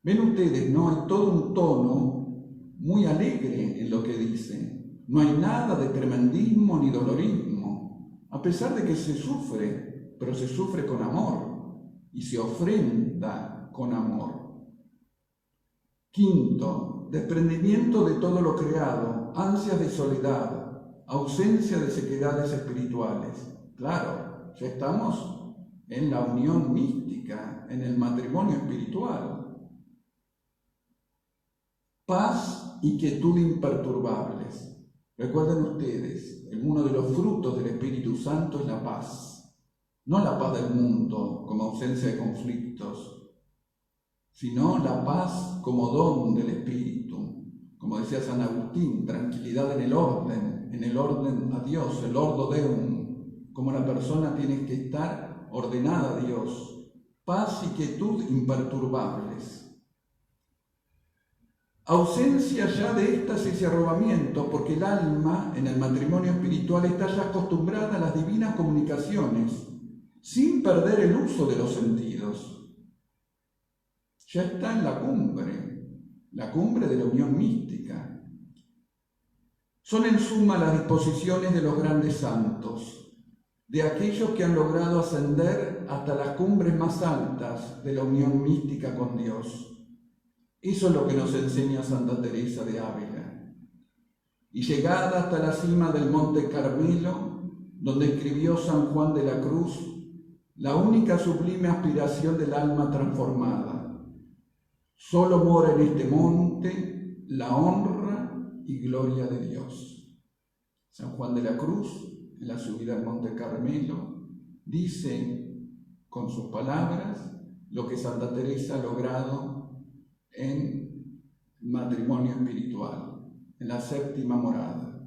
Ven ustedes, ¿no? Hay todo un tono muy alegre en lo que dice. No hay nada de tremendismo ni dolorismo, a pesar de que se sufre, pero se sufre con amor y se ofrenda con amor. Quinto, desprendimiento de todo lo creado, ansias de soledad, ausencia de sequedades espirituales. Claro, ya estamos en la unión mística, en el matrimonio espiritual. Paz y quietud imperturbables. Recuerden ustedes, uno de los frutos del Espíritu Santo es la paz. No la paz del mundo como ausencia de conflictos, sino la paz como don del Espíritu. Como decía San Agustín, tranquilidad en el orden a Dios, el ordo deum, como la persona tiene que estar ordenada a Dios. Paz y quietud imperturbables. Ausencia ya de éxtasis y arrobamiento, porque el alma en el matrimonio espiritual está ya acostumbrada a las divinas comunicaciones, sin perder el uso de los sentidos. Ya está en la cumbre de la unión mística. Son en suma las disposiciones de los grandes santos, de aquellos que han logrado ascender hasta las cumbres más altas de la unión mística con Dios. Eso es lo que nos enseña Santa Teresa de Ávila. Y llegada hasta la cima del Monte Carmelo, donde escribió San Juan de la Cruz, la única sublime aspiración del alma transformada: solo mora en este monte la honra y gloria de Dios. San Juan de la Cruz, en la subida al Monte Carmelo, dice con sus palabras lo que Santa Teresa ha logrado en matrimonio espiritual, en la séptima morada.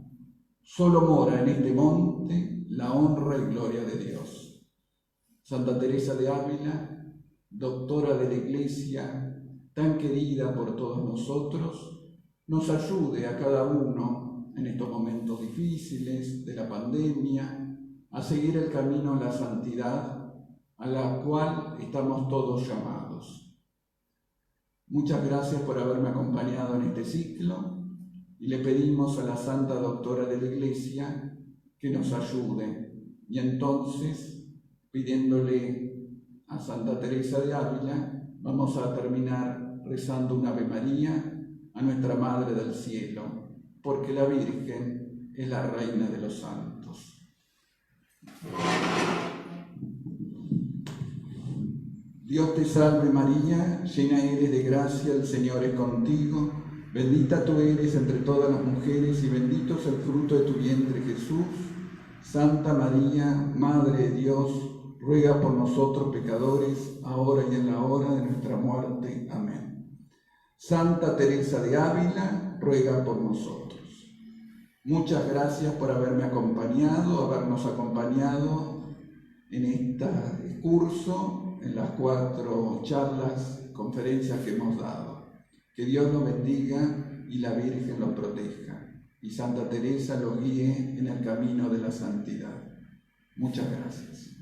Solo mora en este monte la honra y gloria de Dios. Santa Teresa de Ávila, doctora de la Iglesia, tan querida por todos nosotros, nos ayude a cada uno en estos momentos difíciles de la pandemia a seguir el camino a la santidad a la cual estamos todos llamados. Muchas gracias por haberme acompañado en este ciclo y le pedimos a la Santa Doctora de la Iglesia que nos ayude. Y entonces, pidiéndole a Santa Teresa de Ávila, vamos a terminar rezando un Ave María a nuestra Madre del Cielo, porque la Virgen es la Reina de los Santos. Dios te salve María, llena eres de gracia, el Señor es contigo, bendita tú eres entre todas las mujeres y bendito es el fruto de tu vientre Jesús. Santa María, Madre de Dios, ruega por nosotros pecadores, ahora y en la hora de nuestra muerte. Amén. Santa Teresa de Ávila, ruega por nosotros. Muchas gracias por habernos acompañado en este curso, en las 4 charlas, conferencias que hemos dado. Que Dios los bendiga y la Virgen los proteja. Y Santa Teresa los guíe en el camino de la santidad. Muchas gracias.